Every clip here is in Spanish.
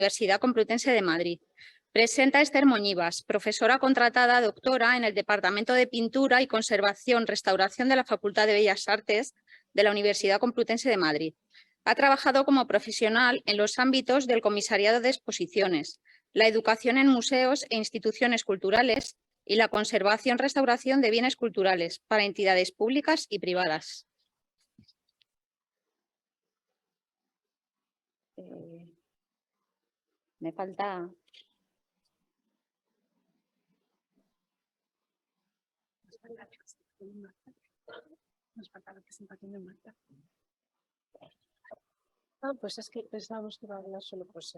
Universidad Complutense de Madrid. Presenta Esther Moñivas, profesora contratada doctora en el Departamento de Pintura y Conservación Restauración de la Facultad de Bellas Artes de la Universidad Complutense de Madrid. Ha trabajado como profesional en los ámbitos del comisariado de exposiciones, la educación en museos e instituciones culturales y la conservación-restauración de bienes culturales para entidades públicas y privadas. Me falta... Nos falta la presentación de Marta. Pues es que pensábamos que iba a hablar solo pues...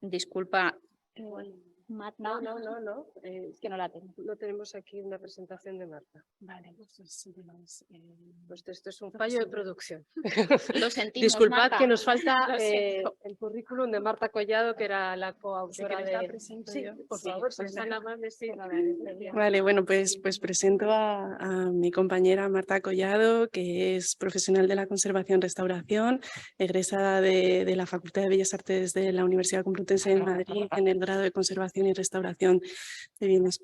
disculpa. No. Es que no la tengo. No tenemos aquí una presentación de Marta. Vale, Pues esto es un fallo de producción. Lo sentimos, Disculpad, Marta. que nos falta Lo siento. el currículum de Marta Collado, que era la Si coautora queréis la de... presento Sí, yo. por Sí, favor, si pues están amables, sí. Vale, bueno, pues presento a mi compañera Marta Collado, que es profesional de la conservación-restauración, egresada de la Facultad de Bellas Artes de la Universidad Complutense de Madrid en el grado de conservación y restauración de bienes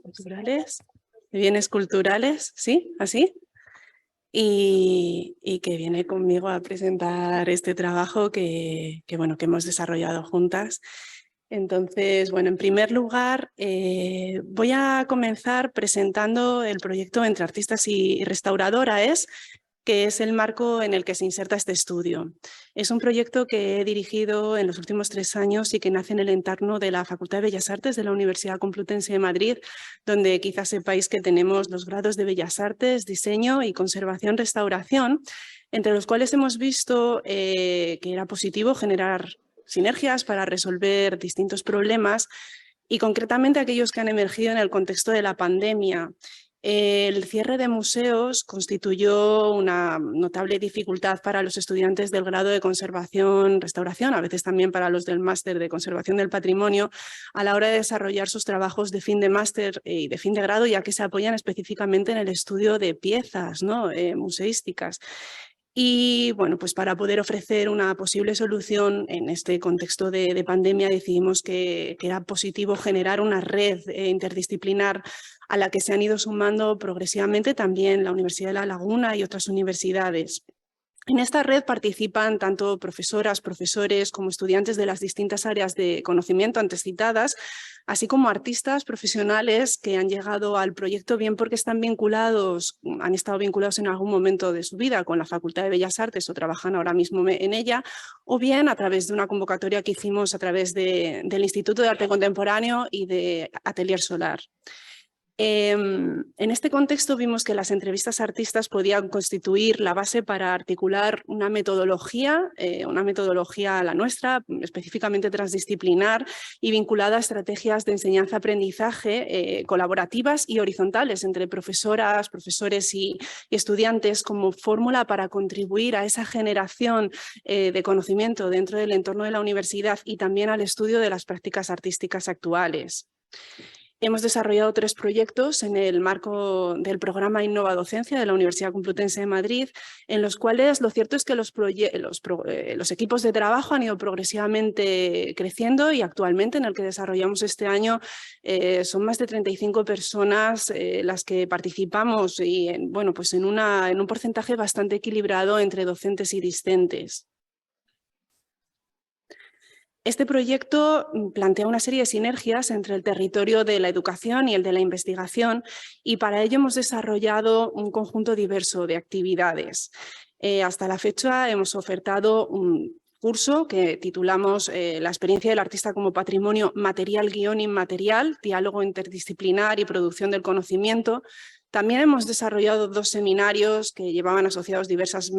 culturales, ¿sí? ¿Así? Y que viene conmigo a presentar este trabajo que hemos desarrollado juntas. Entonces, bueno, en primer lugar, voy a comenzar presentando el proyecto Entre Artistas y Restauradoras, que es el marco en el que se inserta este estudio. Es un proyecto que he dirigido en los últimos 3 años y que nace en el entorno de la Facultad de Bellas Artes de la Universidad Complutense de Madrid, donde quizás sepáis que tenemos los grados de Bellas Artes, Diseño y Conservación-Restauración, entre los cuales hemos visto que era positivo generar sinergias para resolver distintos problemas y concretamente aquellos que han emergido en el contexto de la pandemia. El cierre de museos constituyó una notable dificultad para los estudiantes del grado de conservación-restauración, a veces también para los del máster de conservación del patrimonio, a la hora de desarrollar sus trabajos de fin de máster y de fin de grado, ya que se apoyan específicamente en el estudio de piezas, ¿no? Museísticas. Y bueno, pues para poder ofrecer una posible solución en este contexto de pandemia decidimos que era positivo generar una red interdisciplinar a la que se han ido sumando progresivamente también la Universidad de La Laguna y otras universidades. En esta red participan tanto profesoras, profesores como estudiantes de las distintas áreas de conocimiento antes citadas, así como artistas profesionales que han llegado al proyecto bien porque han estado vinculados en algún momento de su vida con la Facultad de Bellas Artes o trabajan ahora mismo en ella, o bien a través de una convocatoria que hicimos a través del Instituto de Arte Contemporáneo y de Atelier Solar. En este contexto vimos que las entrevistas a artistas podían constituir la base para articular una metodología a la nuestra, específicamente transdisciplinar y vinculada a estrategias de enseñanza-aprendizaje colaborativas y horizontales entre profesoras, profesores y estudiantes como fórmula para contribuir a esa generación de conocimiento dentro del entorno de la universidad y también al estudio de las prácticas artísticas actuales. Hemos desarrollado 3 proyectos en el marco del programa Innova Docencia de la Universidad Complutense de Madrid, en los cuales lo cierto es que los equipos de trabajo han ido progresivamente creciendo y actualmente en el que desarrollamos este año son más de 35 personas las que participamos y en un porcentaje bastante equilibrado entre docentes y discentes. Este proyecto plantea una serie de sinergias entre el territorio de la educación y el de la investigación y para ello hemos desarrollado un conjunto diverso de actividades. Hasta la fecha hemos ofertado un curso que titulamos La experiencia del artista como patrimonio material-inmaterial, diálogo interdisciplinar y producción del conocimiento. También hemos desarrollado 2 seminarios que llevaban asociados diversas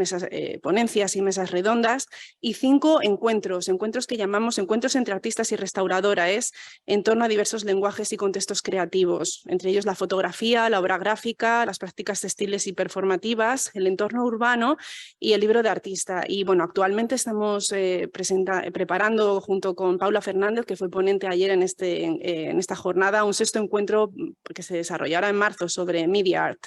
ponencias y mesas redondas y 5 encuentros que llamamos encuentros entre artistas y restauradoras en torno a diversos lenguajes y contextos creativos, entre ellos la fotografía, la obra gráfica, las prácticas textiles y performativas, el entorno urbano y el libro de artista. Y bueno, actualmente estamos preparando junto con Paula Fernández, que fue ponente ayer en esta jornada, un 6º encuentro que se desarrollará en marzo sobre Media Art.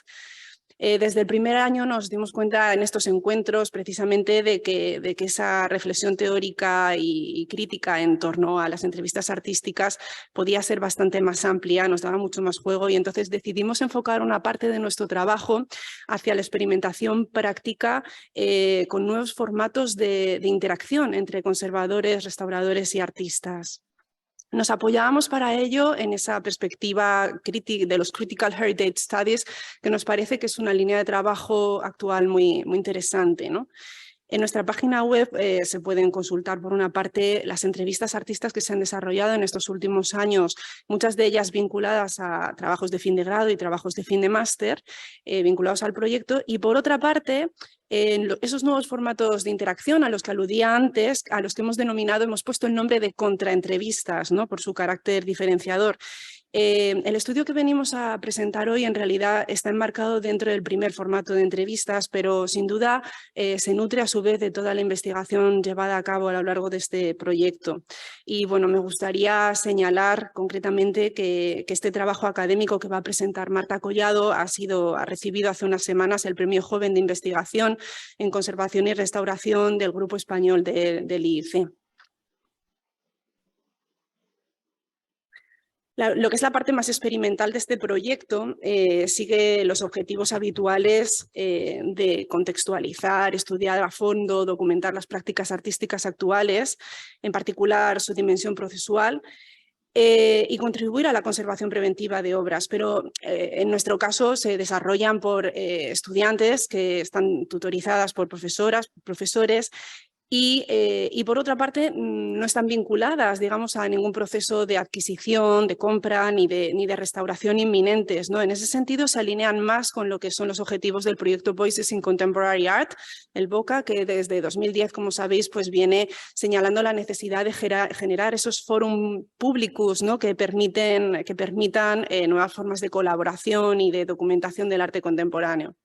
Desde el primer año nos dimos cuenta en estos encuentros precisamente de que esa reflexión teórica y crítica en torno a las entrevistas artísticas podía ser bastante más amplia, nos daba mucho más juego y entonces decidimos enfocar una parte de nuestro trabajo hacia la experimentación práctica con nuevos formatos de interacción entre conservadores, restauradores y artistas. Nos apoyábamos para ello en esa perspectiva de los Critical Heritage Studies, que nos parece que es una línea de trabajo actual muy interesante, ¿no? En nuestra página web se pueden consultar, por una parte, las entrevistas a artistas que se han desarrollado en estos últimos años, muchas de ellas vinculadas a trabajos de fin de grado y trabajos de fin de máster, vinculados al proyecto, y por otra parte, esos nuevos formatos de interacción a los que aludía antes, a los que hemos puesto el nombre de contraentrevistas, ¿no? Por su carácter diferenciador. El estudio que venimos a presentar hoy en realidad está enmarcado dentro del primer formato de entrevistas, pero sin duda se nutre a su vez de toda la investigación llevada a cabo a lo largo de este proyecto. Y bueno, me gustaría señalar concretamente que este trabajo académico que va a presentar Marta Collado ha recibido hace unas semanas el Premio Joven de Investigación en Conservación y Restauración del Grupo Español del IIC. Lo que es la parte más experimental de este proyecto sigue los objetivos habituales de contextualizar, estudiar a fondo, documentar las prácticas artísticas actuales, en particular su dimensión procesual, y contribuir a la conservación preventiva de obras, pero en nuestro caso se desarrollan por estudiantes que están tutorizadas por profesoras, profesores, y por otra parte no están vinculadas, digamos, a ningún proceso de adquisición, de compra ni de restauración inminentes, ¿no? En ese sentido se alinean más con lo que son los objetivos del proyecto Voices in Contemporary Art, el VOCA, que desde 2010, como sabéis, pues viene señalando la necesidad de generar esos forum públicos, ¿no? que permitan nuevas formas de colaboración y de documentación del arte contemporáneo.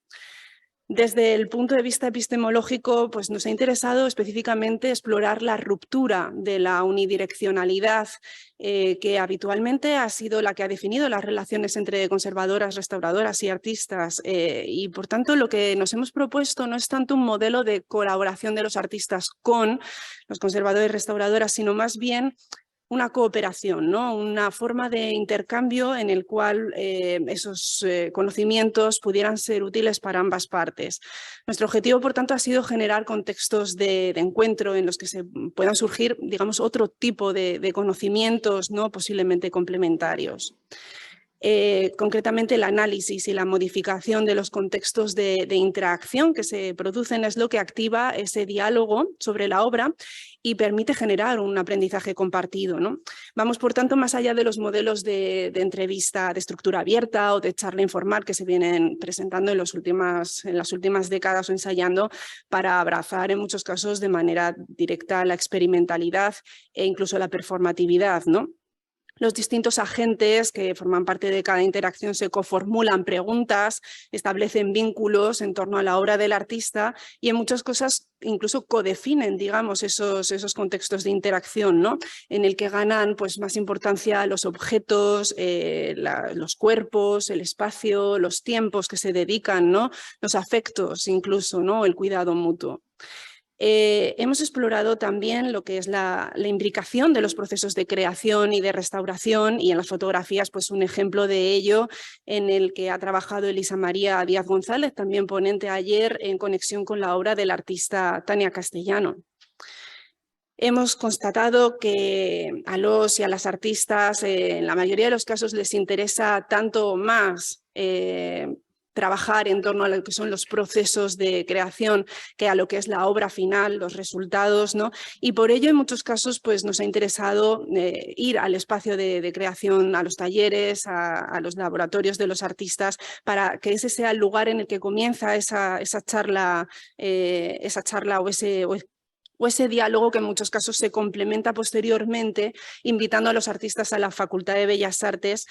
Desde el punto de vista epistemológico, pues nos ha interesado específicamente explorar la ruptura de la unidireccionalidad que habitualmente ha sido la que ha definido las relaciones entre conservadoras, restauradoras y artistas. Y por tanto lo que nos hemos propuesto no es tanto un modelo de colaboración de los artistas con los conservadores y restauradoras, sino más bien una cooperación, ¿no? Una forma de intercambio en el cual esos conocimientos pudieran ser útiles para ambas partes. Nuestro objetivo, por tanto, ha sido generar contextos de encuentro en los que se puedan surgir, digamos, otro tipo de conocimientos, ¿no? Posiblemente complementarios. Concretamente el análisis y la modificación de los contextos de interacción que se producen es lo que activa ese diálogo sobre la obra y permite generar un aprendizaje compartido, ¿no? Vamos, por tanto, más allá de los modelos de entrevista de estructura abierta o de charla informal que se vienen presentando en las últimas décadas o ensayando para abrazar en muchos casos de manera directa la experimentalidad e incluso la performatividad, ¿no? Los distintos agentes que forman parte de cada interacción se coformulan preguntas, establecen vínculos en torno a la obra del artista y en muchas cosas incluso codefinen, digamos, esos contextos de interacción, ¿no? En el que ganan pues, más importancia los objetos, los cuerpos, el espacio, los tiempos que se dedican, ¿no? Los afectos incluso, ¿no? El cuidado mutuo. Hemos explorado también lo que es la imbricación de los procesos de creación y de restauración y en las fotografías pues un ejemplo de ello en el que ha trabajado Elisa María Díaz González, también ponente ayer en conexión con la obra del artista Tania Castellano. Hemos constatado que a los y a las artistas en la mayoría de los casos les interesa tanto más trabajar en torno a lo que son los procesos de creación que a lo que es la obra final, los resultados, ¿no? Y por ello en muchos casos pues, nos ha interesado ir al espacio de creación, a los talleres, a los laboratorios de los artistas, para que ese sea el lugar en el que comienza esa charla o ese diálogo que en muchos casos se complementa posteriormente, invitando a los artistas a la Facultad de Bellas Artes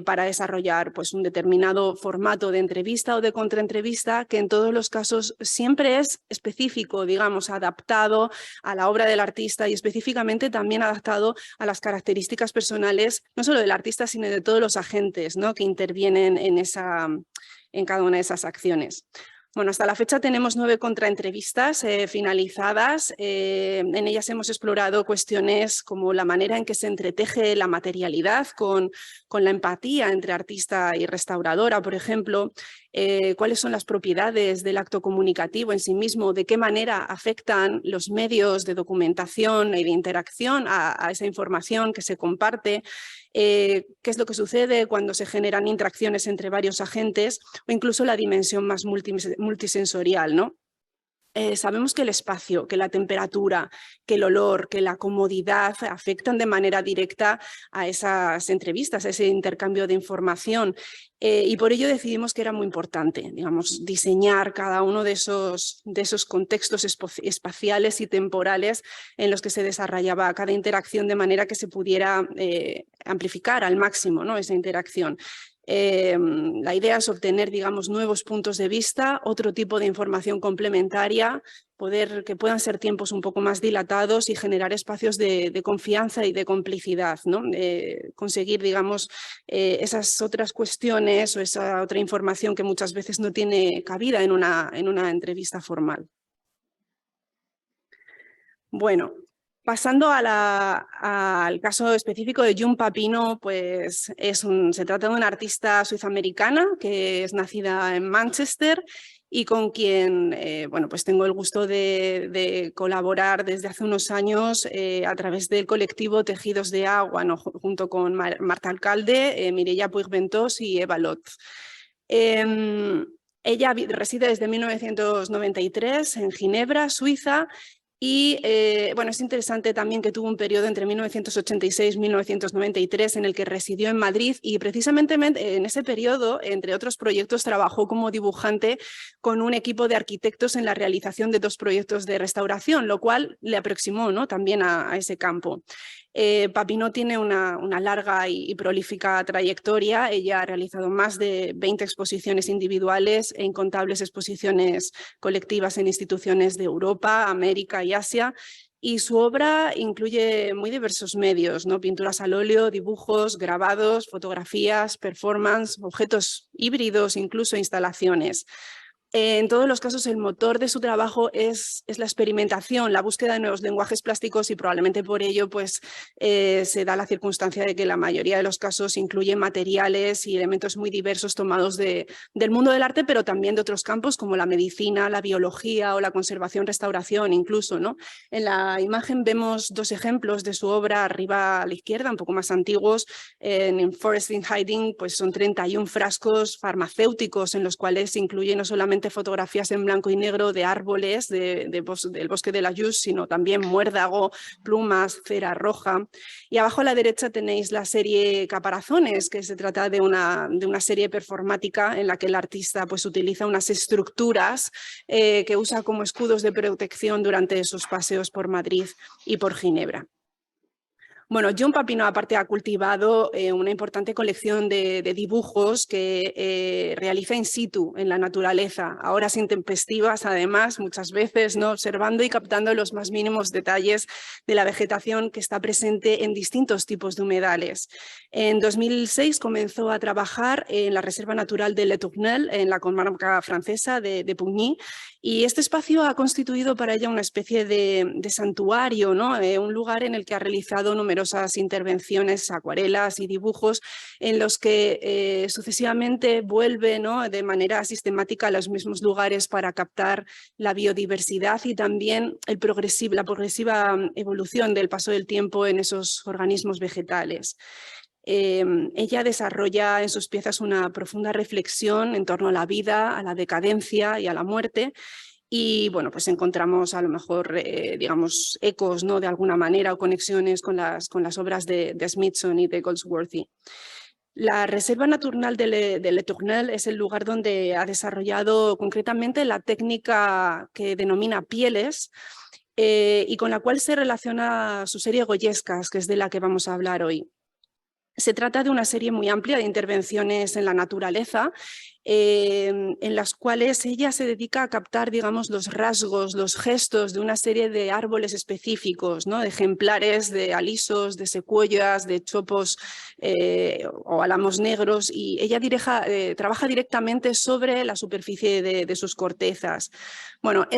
para desarrollar pues, un determinado formato de entrevista o de contraentrevista que en todos los casos siempre es específico, digamos, adaptado a la obra del artista y específicamente también adaptado a las características personales, no solo del artista, sino de todos los agentes, ¿no? que intervienen en en cada una de esas acciones. Bueno, hasta la fecha tenemos 9 contraentrevistas finalizadas. En ellas hemos explorado cuestiones como la manera en que se entreteje la materialidad con la empatía entre artista y restauradora, por ejemplo. Cuáles son las propiedades del acto comunicativo en sí mismo, de qué manera afectan los medios de documentación y de interacción a esa información que se comparte. Qué es lo que sucede cuando se generan interacciones entre varios agentes o incluso la dimensión más multisensorial, ¿no? Sabemos que el espacio, que la temperatura, que el olor, que la comodidad afectan de manera directa a esas entrevistas, a ese intercambio de información. Y por ello decidimos que era muy importante, digamos, diseñar cada uno de esos contextos espaciales y temporales en los que se desarrollaba cada interacción de manera que se pudiera amplificar al máximo, ¿no?, esa interacción. La idea es obtener, digamos, nuevos puntos de vista, otro tipo de información complementaria, que puedan ser tiempos un poco más dilatados y generar espacios de confianza y de complicidad, ¿no? Conseguir, digamos, esas otras cuestiones o esa otra información que muchas veces no tiene cabida en una entrevista formal. Bueno, pasando al caso específico de June Papineau, pues se trata de una artista suizamericana que es nacida en Manchester y con quien bueno, pues tengo el gusto de colaborar desde hace unos años a través del colectivo Tejidos de Agua, ¿no?, junto con Marta Alcalde, Mireia Puigventós y Eva Lotz. Ella reside desde 1993 en Ginebra, Suiza. Y bueno, es interesante también que tuvo un periodo entre 1986 y 1993 en el que residió en Madrid y precisamente en ese periodo, entre otros proyectos, trabajó como dibujante con un equipo de arquitectos en la realización de 2 proyectos de restauración, lo cual le aproximó, ¿no?, también a ese campo. Papineau tiene una larga y prolífica trayectoria. Ella ha realizado más de 20 exposiciones individuales e incontables exposiciones colectivas en instituciones de Europa, América y Asia. Y su obra incluye muy diversos medios, ¿no?, pinturas al óleo, dibujos, grabados, fotografías, performance, objetos híbridos, incluso instalaciones. En todos los casos el motor de su trabajo es la experimentación, la búsqueda de nuevos lenguajes plásticos y probablemente por ello pues, se da la circunstancia de que la mayoría de los casos incluyen materiales y elementos muy diversos tomados del mundo del arte, pero también de otros campos como la medicina, la biología o la conservación-restauración incluso, ¿no? En la imagen vemos 2 ejemplos de su obra arriba a la izquierda, un poco más antiguos. En Forest in Hiding pues son 31 frascos farmacéuticos en los cuales se incluye no solamente fotografías en blanco y negro de árboles del bosque de la Yus, sino también muérdago, plumas, cera roja. Y abajo a la derecha tenéis la serie Caparazones, que se trata de una serie performática en la que el artista pues, utiliza unas estructuras que usa como escudos de protección durante sus paseos por Madrid y por Ginebra. Bueno, June Papineau aparte ha cultivado una importante colección de dibujos que realiza in situ en la naturaleza, a horas intempestivas además, muchas veces, ¿no?, observando y captando los más mínimos detalles de la vegetación que está presente en distintos tipos de humedales. En 2006 comenzó a trabajar en la Reserva Natural de Le Tournel, en la comarca francesa de Pugny, y este espacio ha constituido para ella una especie de santuario, ¿no?, un lugar en el que ha realizado numerosas intervenciones, acuarelas y dibujos en los que sucesivamente vuelve, ¿no?, de manera sistemática a los mismos lugares para captar la biodiversidad y también la progresiva evolución del paso del tiempo en esos organismos vegetales. Ella desarrolla en sus piezas una profunda reflexión en torno a la vida, a la decadencia y a la muerte. Y bueno, pues encontramos a lo mejor, digamos, ecos, ¿no?, de alguna manera o conexiones con las obras de Smithson y de Goldsworthy. La Reserva Natural de Le Tournel es el lugar donde ha desarrollado concretamente la técnica que denomina pieles y con la cual se relaciona su serie Goyescas, que es de la que vamos a hablar hoy. Se trata de una serie muy amplia de intervenciones en la naturaleza en las cuales ella se dedica a captar, digamos, los rasgos, los gestos de una serie de árboles específicos, ¿no? De ejemplares de alisos, de secuoyas, de chopos o álamos negros, y ella trabaja directamente sobre la superficie de sus cortezas. Bueno,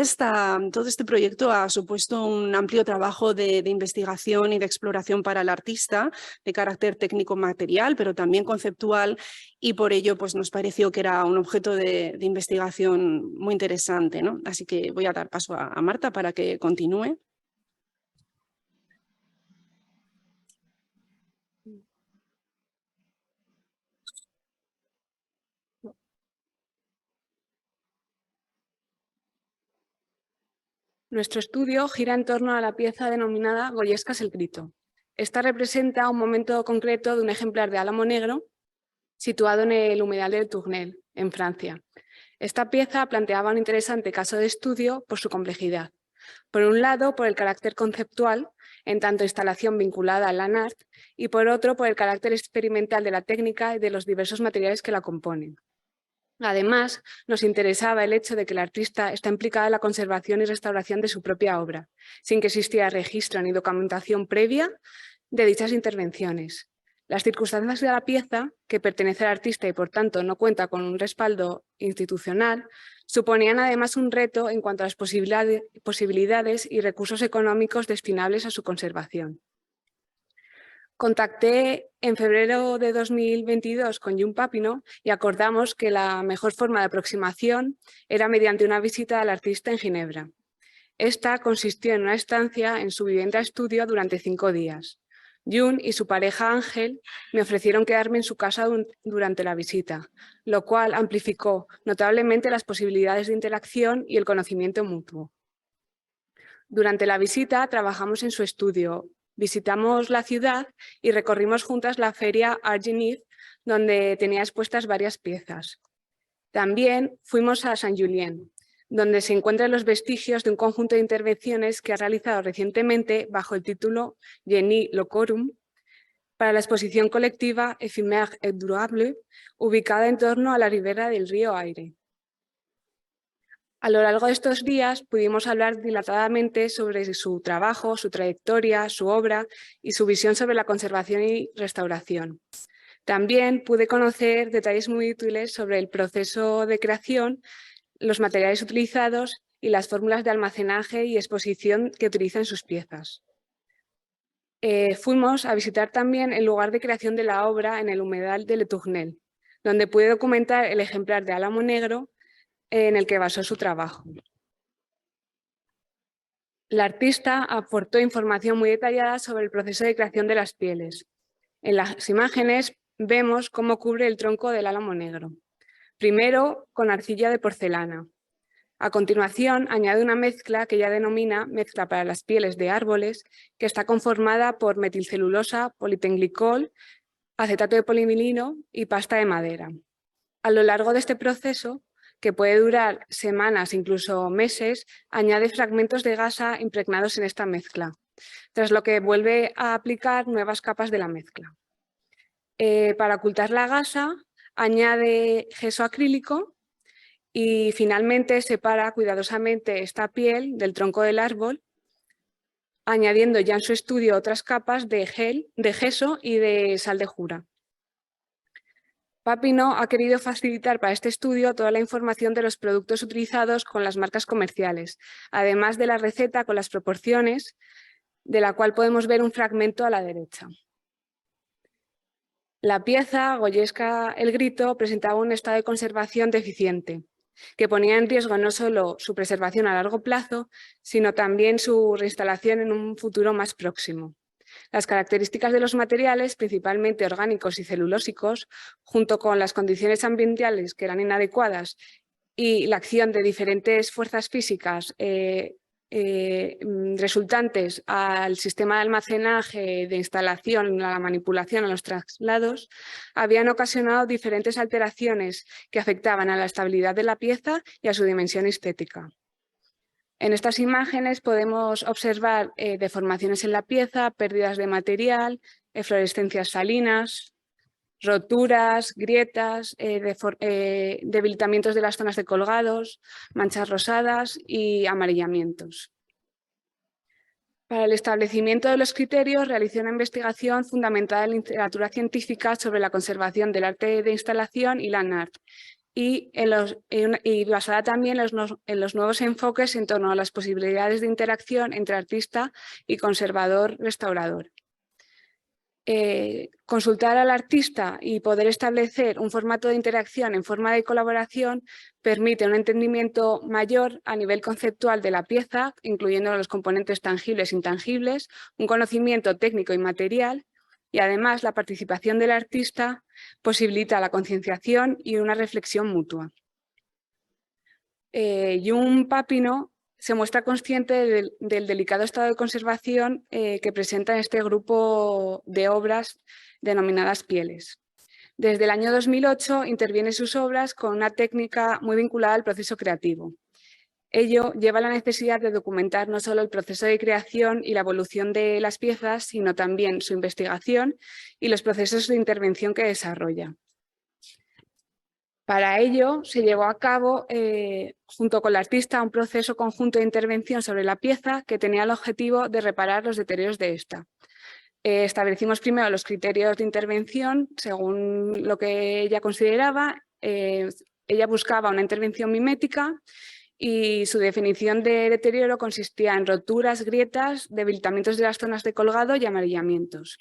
todo este proyecto ha supuesto un amplio trabajo de investigación y de exploración para el artista, de carácter técnico-material, pero también conceptual, y por ello pues, nos pareció que era un objeto de investigación muy interesante, ¿no? Así que voy a dar paso a Marta para que continúe. Nuestro estudio gira en torno a la pieza denominada Goyescas el Grito. Esta representa un momento concreto de un ejemplar de álamo negro situado en el humedal de Tournelle, en Francia. Esta pieza planteaba un interesante caso de estudio por su complejidad. Por un lado, por el carácter conceptual, en tanto instalación vinculada al land art, y por otro, por el carácter experimental de la técnica y de los diversos materiales que la componen. Además, nos interesaba el hecho de que el artista está implicada en la conservación y restauración de su propia obra, sin que existiera registro ni documentación previa de dichas intervenciones. Las circunstancias de la pieza, que pertenece al artista y por tanto no cuenta con un respaldo institucional, suponían además un reto en cuanto a las posibilidades y recursos económicos destinables a su conservación. Contacté en febrero de 2022 con Jun Papineau y acordamos que la mejor forma de aproximación era mediante una visita al artista en Ginebra. Esta consistió en una estancia en su vivienda estudio durante 5 días. Jun y su pareja Ángel me ofrecieron quedarme en su casa durante la visita, lo cual amplificó notablemente las posibilidades de interacción y el conocimiento mutuo. Durante la visita trabajamos en su estudio, visitamos la ciudad y recorrimos juntas la feria Art Genève, donde tenía expuestas varias piezas. También fuimos a Saint-Julien, donde se encuentran los vestigios de un conjunto de intervenciones que ha realizado recientemente bajo el título Génie Locorum para la exposición colectiva Éphémère et Durable, ubicada en torno a la ribera del río Aire. A lo largo de estos días pudimos hablar dilatadamente sobre su trabajo, su trayectoria, su obra y su visión sobre la conservación y restauración. También pude conocer detalles muy útiles sobre el proceso de creación, los materiales utilizados y las fórmulas de almacenaje y exposición que utiliza en sus piezas. Fuimos a visitar también el lugar de creación de la obra en el humedal de Le Tournelle, donde pude documentar el ejemplar de álamo negro en el que basó su trabajo. La artista aportó información muy detallada sobre el proceso de creación de las pieles. En las imágenes vemos cómo cubre el tronco del álamo negro. Primero con arcilla de porcelana. A continuación añade una mezcla que ella denomina mezcla para las pieles de árboles, que está conformada por metilcelulosa, politenglicol, acetato de polivinilo y pasta de madera. A lo largo de este proceso, que puede durar semanas, incluso meses, añade fragmentos de gasa impregnados en esta mezcla, tras lo que vuelve a aplicar nuevas capas de la mezcla. Para ocultar la gasa, añade gesso acrílico y finalmente separa cuidadosamente esta piel del tronco del árbol, añadiendo ya en su estudio otras capas de gesso y de sal de jura. Papineau ha querido facilitar para este estudio toda la información de los productos utilizados con las marcas comerciales, además de la receta con las proporciones, de la cual podemos ver un fragmento a la derecha. La pieza Goyesca el Grito presentaba un estado de conservación deficiente, que ponía en riesgo no solo su preservación a largo plazo, sino también su reinstalación en un futuro más próximo. Las características de los materiales, principalmente orgánicos y celulósicos, junto con las condiciones ambientales que eran inadecuadas y la acción de diferentes fuerzas físicas resultantes al sistema de almacenaje, de instalación, a la manipulación, a los traslados, habían ocasionado diferentes alteraciones que afectaban a la estabilidad de la pieza y a su dimensión estética. En estas imágenes podemos observar deformaciones en la pieza, pérdidas de material, eflorescencias salinas. roturas, grietas, debilitamientos de las zonas de colgados, manchas rosadas y amarillamientos. Para el establecimiento de los criterios realicé una investigación fundamentada en literatura científica sobre la conservación del arte de instalación y land art, y basada también en los nuevos enfoques en torno a las posibilidades de interacción entre artista y conservador-restaurador. Consultar al artista y poder establecer un formato de interacción en forma de colaboración permite un entendimiento mayor a nivel conceptual de la pieza, incluyendo los componentes tangibles e intangibles, un conocimiento técnico y material, y además la participación del artista posibilita la concienciación y una reflexión mutua. Jun Papineau se muestra consciente del delicado estado de conservación que presenta este grupo de obras denominadas pieles. Desde el año 2008 interviene en sus obras con una técnica muy vinculada al proceso creativo. Ello lleva a la necesidad de documentar no solo el proceso de creación y la evolución de las piezas, sino también su investigación y los procesos de intervención que desarrolla. Para ello se llevó a cabo, junto con el artista, un proceso conjunto de intervención sobre la pieza que tenía el objetivo de reparar los deterioros de esta. Establecimos primero los criterios de intervención según lo que ella consideraba. Ella buscaba una intervención mimética y su definición de deterioro consistía en roturas, grietas, debilitamientos de las zonas de colgado y amarillamientos.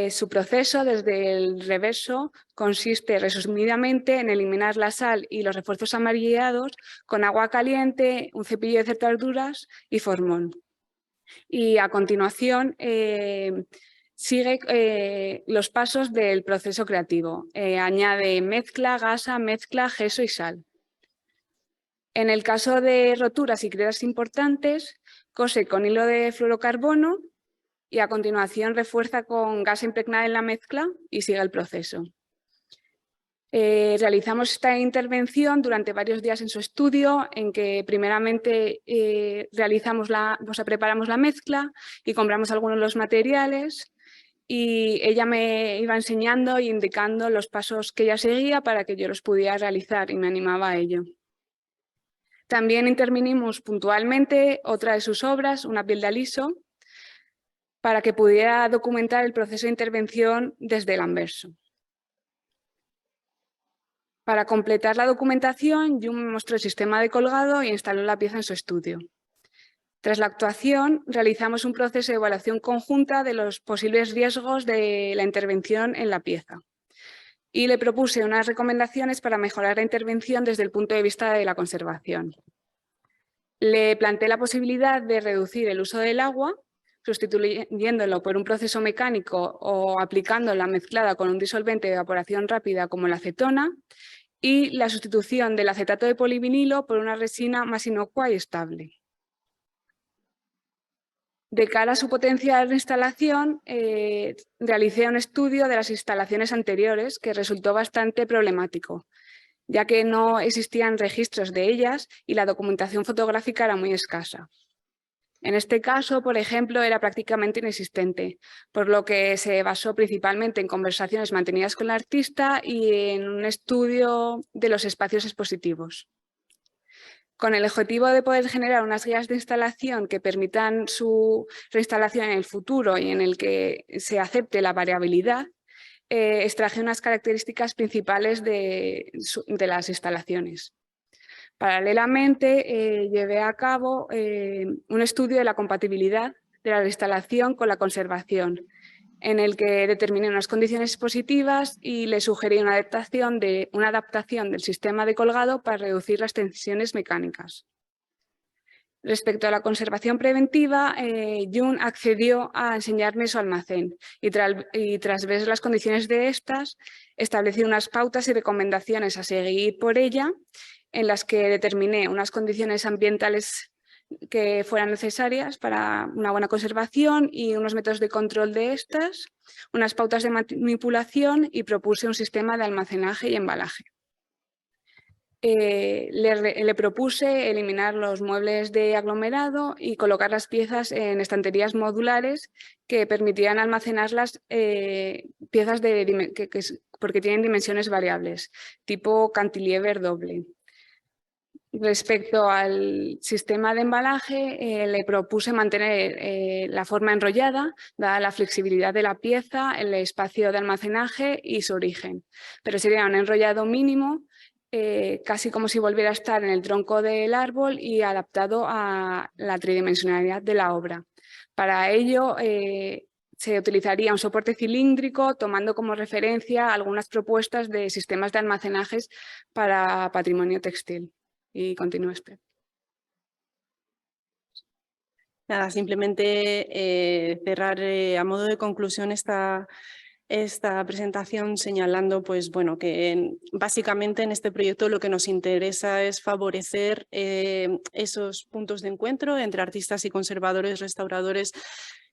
Su proceso desde el reverso consiste resumidamente en eliminar la sal y los refuerzos amarillados con agua caliente, un cepillo de cerraduras y formón. Y a continuación sigue los pasos del proceso creativo. Añade mezcla, gasa, mezcla, gesso y sal. En el caso de roturas y grietas importantes, cose con hilo de fluorocarbono y a continuación refuerza con gas impregnada en la mezcla y sigue el proceso. Realizamos esta intervención durante varios días en su estudio, en que primeramente preparamos la mezcla y compramos algunos de los materiales, y ella me iba enseñando e indicando los pasos que ella seguía para que yo los pudiera realizar y me animaba a ello. También intervinimos puntualmente otra de sus obras, Una piel de aliso, para que pudiera documentar el proceso de intervención desde el anverso. Para completar la documentación, Jun me mostró el sistema de colgado e instaló la pieza en su estudio. Tras la actuación, realizamos un proceso de evaluación conjunta de los posibles riesgos de la intervención en la pieza y le propuse unas recomendaciones para mejorar la intervención desde el punto de vista de la conservación. Le planteé la posibilidad de reducir el uso del agua, sustituyéndolo por un proceso mecánico o aplicándola mezclada con un disolvente de evaporación rápida como la acetona, y la sustitución del acetato de polivinilo por una resina más inocua y estable. De cara a su potencial instalación, realicé un estudio de las instalaciones anteriores que resultó bastante problemático, ya que no existían registros de ellas y la documentación fotográfica era muy escasa. En este caso, por ejemplo, era prácticamente inexistente, por lo que se basó principalmente en conversaciones mantenidas con el artista y en un estudio de los espacios expositivos. Con el objetivo de poder generar unas guías de instalación que permitan su reinstalación en el futuro y en el que se acepte la variabilidad, extraje unas características principales de las instalaciones. Paralelamente, llevé a cabo un estudio de la compatibilidad de la reinstalación con la conservación, en el que determiné unas condiciones positivas y le sugerí una adaptación del sistema de colgado para reducir las tensiones mecánicas. Respecto a la conservación preventiva, Jun accedió a enseñarme su almacén y tras ver las condiciones de estas, establecí unas pautas y recomendaciones a seguir por ella, en las que determiné unas condiciones ambientales que fueran necesarias para una buena conservación y unos métodos de control de estas, unas pautas de manipulación y propuse un sistema de almacenaje y embalaje. le propuse eliminar los muebles de aglomerado y colocar las piezas en estanterías modulares que permitían almacenar las piezas porque tienen dimensiones variables, tipo cantilever doble. Respecto al sistema de embalaje, le propuse mantener la forma enrollada, dada la flexibilidad de la pieza, el espacio de almacenaje y su origen. Pero sería un enrollado mínimo, casi como si volviera a estar en el tronco del árbol y adaptado a la tridimensionalidad de la obra. Para ello, se utilizaría un soporte cilíndrico, tomando como referencia algunas propuestas de sistemas de almacenajes para patrimonio textil. Y continúa, Esther. Nada, simplemente cerrar a modo de conclusión esta presentación señalando pues, bueno, que básicamente en este proyecto lo que nos interesa es favorecer esos puntos de encuentro entre artistas y conservadores, restauradores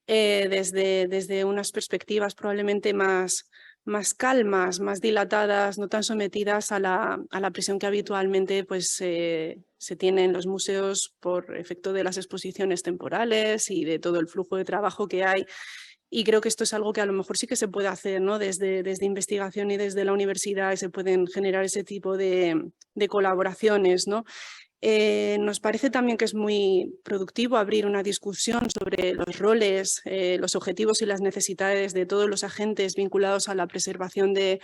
desde unas perspectivas probablemente más calmas, más dilatadas, no tan sometidas a la presión que habitualmente pues, se tiene en los museos por efecto de las exposiciones temporales y de todo el flujo de trabajo que hay. Y creo que esto es algo que a lo mejor sí que se puede hacer, ¿no? Desde investigación y desde la universidad se pueden generar ese tipo de colaboraciones, ¿no? Nos parece también que es muy productivo abrir una discusión sobre los roles, los objetivos y las necesidades de todos los agentes vinculados a la preservación de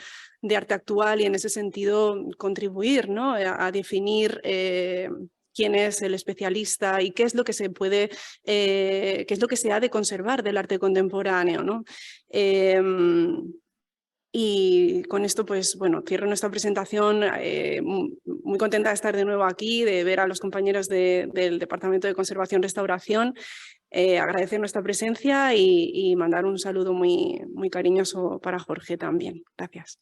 arte actual y en ese sentido contribuir, ¿no? a definir quién es el especialista y qué es lo que se puede, qué es lo que se ha de conservar del arte contemporáneo, ¿no? Y con esto, pues bueno, cierro nuestra presentación. Muy contenta de estar de nuevo aquí, de ver a los compañeros del Departamento de Conservación y Restauración. Agradecer nuestra presencia y mandar un saludo muy cariñoso para Jorge también. Gracias.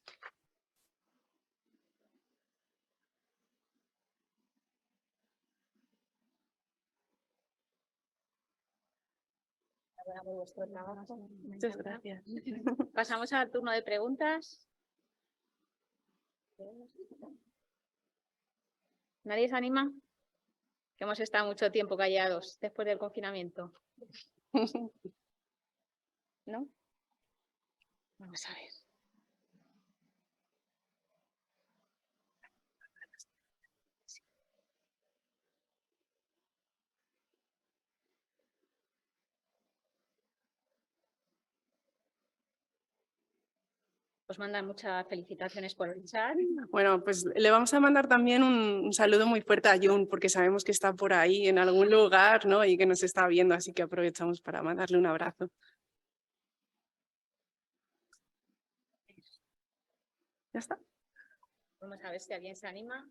Muchas gracias. Pasamos al turno de preguntas. ¿Nadie se anima? Que hemos estado mucho tiempo callados después del confinamiento. ¿No? Vamos a ver. Os mandan muchas felicitaciones por el chat. Bueno, pues le vamos a mandar también un saludo muy fuerte a Jun, porque sabemos que está por ahí en algún lugar, ¿no? Y que nos está viendo, así que aprovechamos para mandarle un abrazo. ¿Ya está? Vamos a ver si alguien se anima.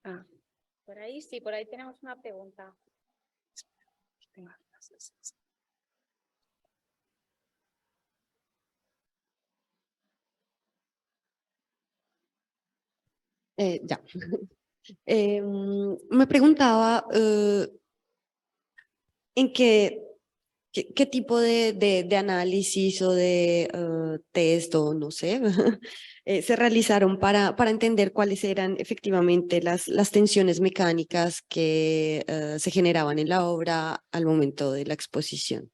Ah. Por ahí, sí, por ahí tenemos una pregunta. Ya. Me preguntaba en qué tipo de análisis o de test o no sé se realizaron para entender cuáles eran efectivamente las tensiones mecánicas que se generaban en la obra al momento de la exposición.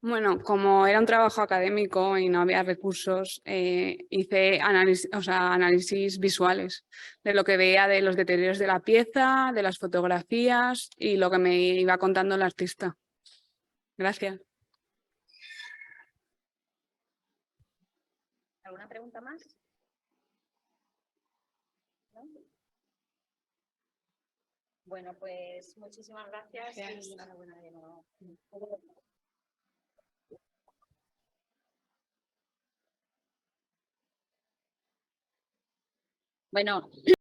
Bueno, como era un trabajo académico y no había recursos, hice análisis visuales de lo que veía de los deterioros de la pieza, de las fotografías y lo que me iba contando el artista. Gracias. ¿Alguna pregunta más? ¿No? Bueno, pues muchísimas gracias. Y enhorabuena de nuevo. Bueno.